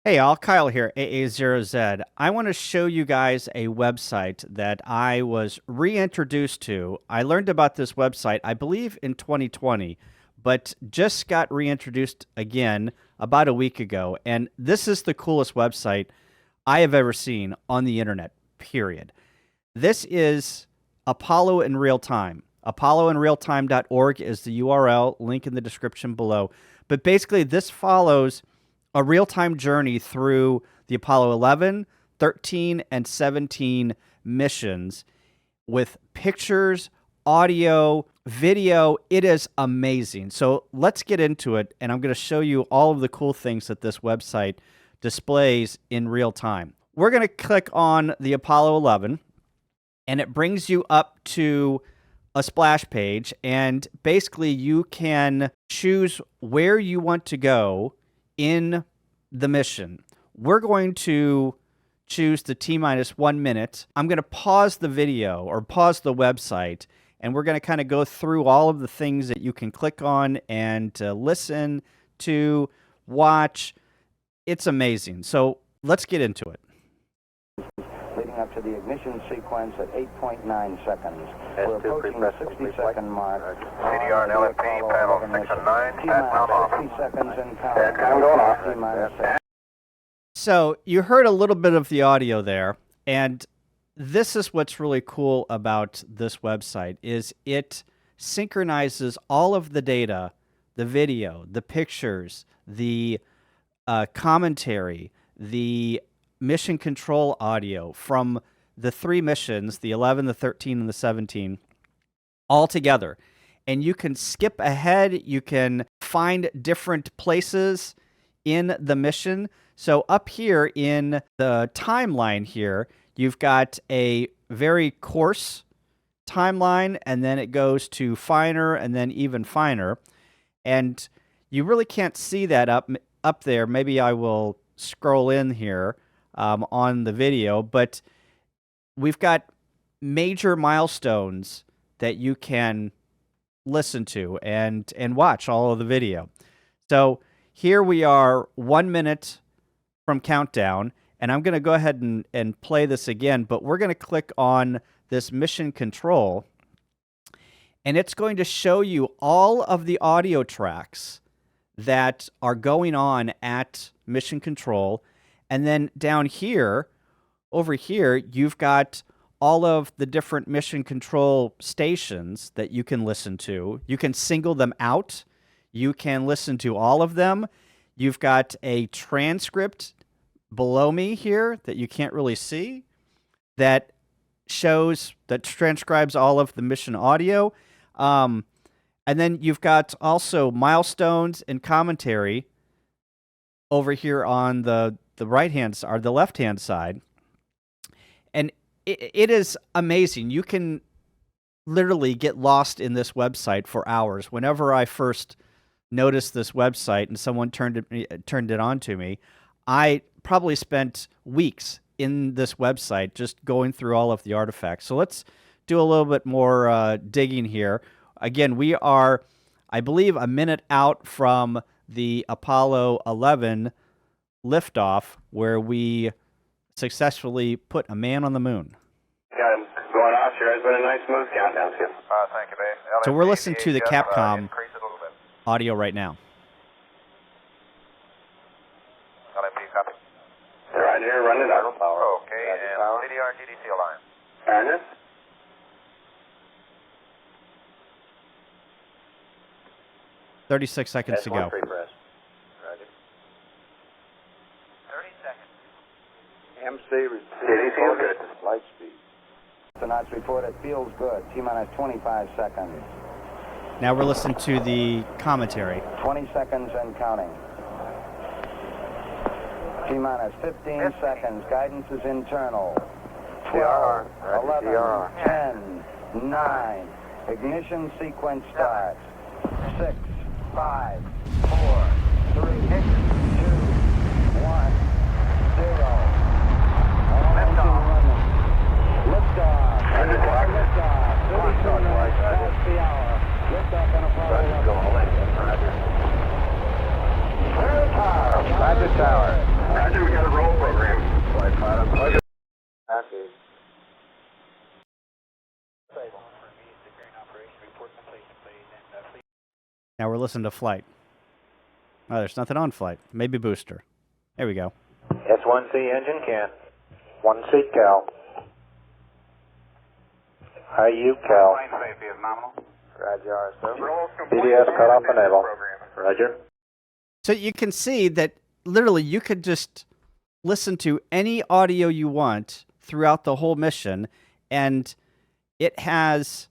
Hey all, Kyle here, AA0Z. I want to show you guys a website that I was reintroduced to. I learned about this website, I believe, in 2020, but just got reintroduced again about a week ago. And this is the coolest website I have ever seen on the internet, period. This is Apollo in Real Time. ApolloInRealTime.org is the URL, link in the description below. But basically, this follows a real-time journey through the Apollo 11, 13, and 17 missions with pictures, audio, video. It is amazing. So let's get into it, and I'm going to show you all of the cool things that this website displays in real time. We're going to click on the Apollo 11, and it brings you up to a splash page, and basically you can choose where you want to go in the mission. We're going to choose the T-minus 1 minute. I'm going to pause the video or pause the website, and we're going to kind of go through all of the things that you can click on and listen to, watch. It's amazing. So let's get into it. Leading up to the ignition sequence at 8.9 seconds. We're approaching the 60-second mark. CDR and LFP, panel 6 and 9, count off. 60 seconds and counting. I'm going off. T-minus 6. So you heard a little bit of the audio there, and this is what's really cool about this website is it synchronizes all of the data, the video, the pictures, the commentary, the mission control audio from the 3 missions, the 11, the 13, and the 17, all together. And you can skip ahead. You can find different places in the mission. So up here in the timeline here, you've got a very coarse timeline, and then it goes to finer and then even finer. And you really can't see that up there. Maybe I will scroll in here on the video, but we've got major milestones that you can listen to and watch all of the video. So here we are 1 minute from countdown, and I'm going to go ahead and play this again, but we're going to click on this mission control, and it's going to show you all of the audio tracks that are going on at mission control. And then down here, over here, you've got all of the different mission control stations that you can listen to. You can single them out. You can listen to all of them. You've got a transcript below me here that you can't really see that transcribes all of the mission audio. And then you've got also milestones and commentary over here on the right-hand side, or the left-hand side. And it is amazing. You can literally get lost in this website for hours. Whenever I first noticed this website and someone turned it on to me, I probably spent weeks in this website just going through all of the artifacts. So let's do a little bit more digging here. Again, we are, I believe, a minute out from the Apollo 11 liftoff, where we successfully put a man on the moon. Got him going off. Sure has been a nice smooth countdown, Skip. Thank you, babe. So we're listening to the Capcom audio right now. LFP, copy. They're right here running out of power. Okay, and CDR and GDC align. Ernest? – 36 seconds to go. Free press. Roger. 30 seconds. MC feels good. Light speed. Tonight's report, it feels good. T-minus 25 seconds. Now we're listening to the commentary. 20 seconds and counting. T-minus 15 seconds. Guidance is internal. 12, 11, 10, 9. Ignition sequence starts. 6, 5, 4, 3, 2, 1, 0. Liftoff. Liftoff. 32 minutes past the hour. Liftoff on Apollo 11. Roger tower. Roger listen to flight. Oh, there's nothing on flight. Maybe booster. There we go. S1C engine can. 1 seat Cal. IU Cal. Safety is nominal. Roger, BDS cut off enable. Roger. So you can see that literally you could just listen to any audio you want throughout the whole mission, and it has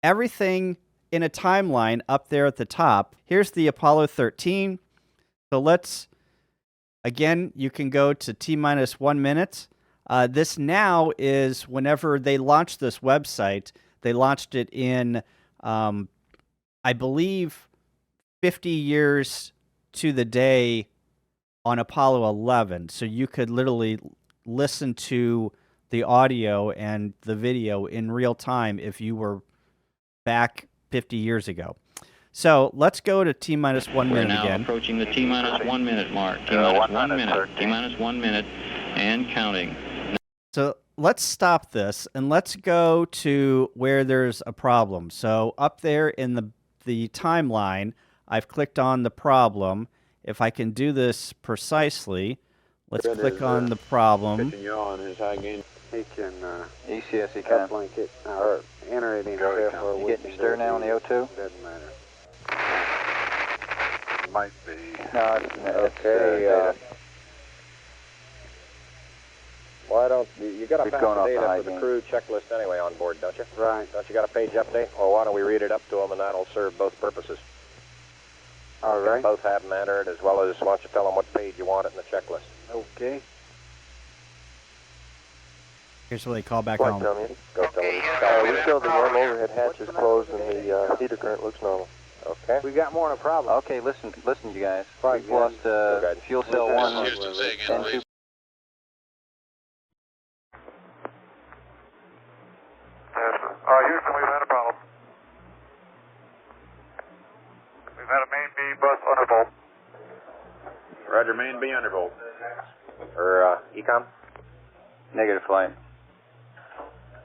everything in a timeline up there at the top. Here's the Apollo 13. So let's, again, you can go to T-minus 1 minute. This now is whenever they launched this website. They launched it in, I believe, 50 years to the day on Apollo 11. So you could literally listen to the audio and the video in real time if you were back 50 years ago. So let's go to T-minus 1 minute We're now again. approaching the T-minus 1 minute mark. T-minus 1 minute. T-minus 1 minute and counting. So let's stop this and let's go to where there's a problem. So up there in the timeline, I've clicked on the problem. If I can do this precisely, let's click on the problem. You on his high gain. He can ECS, he can. uplink it or enter it himself. You getting your stir now on the O2? Doesn't matter. Might be. No, okay. Why don't you got a pass the data for the crew checklist anyway on board, don't you? Right. Don't you got a page update? Or why don't we read it up to them and that'll serve both purposes? All right. Both have them entered, as well as why don't you tell them what page you want it in the checklist? Okay. Here's where they call back home. Go tell them. We showed the warm overhead hatch is closed and the heater current looks normal. Okay. We got more than a problem. Okay, listen, you guys. Right, We've lost fuel cell 1 Houston, say again, and 2. please. Houston, we've had a problem. We've had a main B bus undervolt. Roger, main B undervolt. Or Ecom? Negative flight.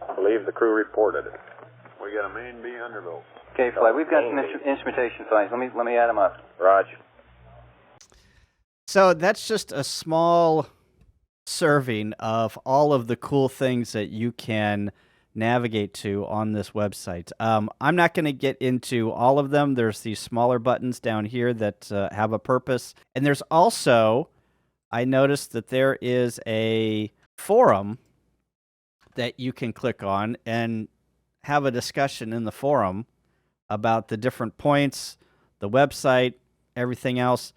I believe the crew reported it. We got a main B undervolt. Okay, flight. We've got some instrumentation flights. Let me add them up. Roger. So that's just a small serving of all of the cool things that you can navigate to on this website. I'm not going to get into all of them. There's these smaller buttons down here that have a purpose. And there's also, I noticed that there is a forum that you can click on and have a discussion in the forum about the different points, the website, everything else.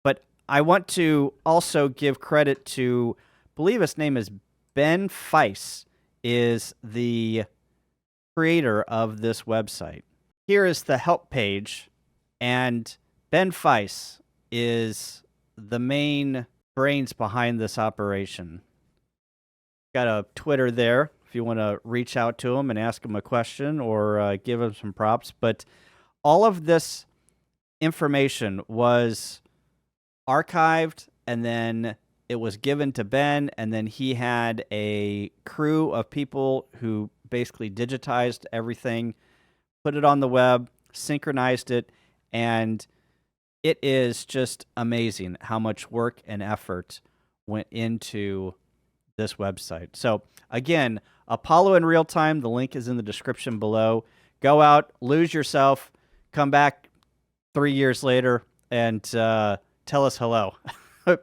But I want to also give credit to, I believe his name is Ben Feiss, is the creator of this website. Here is the help page, and Ben Feiss is the main brains behind this operation. Got a Twitter there if you want to reach out to him and ask him a question or give him some props. But all of this information was archived, and then it was given to Ben, and then he had a crew of people who basically digitized everything, put it on the web, synchronized it, and it is just amazing how much work and effort went into this website. So again, Apollo in real time, the link is in the description below. Go out, lose yourself, come back 3 years later, and tell us hello.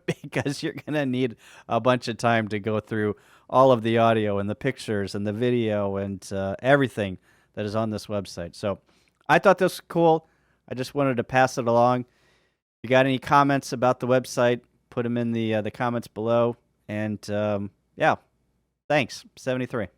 Because you're going to need a bunch of time to go through all of the audio and the pictures and the video and everything that is on this website. So I thought this was cool. I just wanted to pass it along. If you got any comments about the website, put them in the comments below. And yeah, thanks. 73.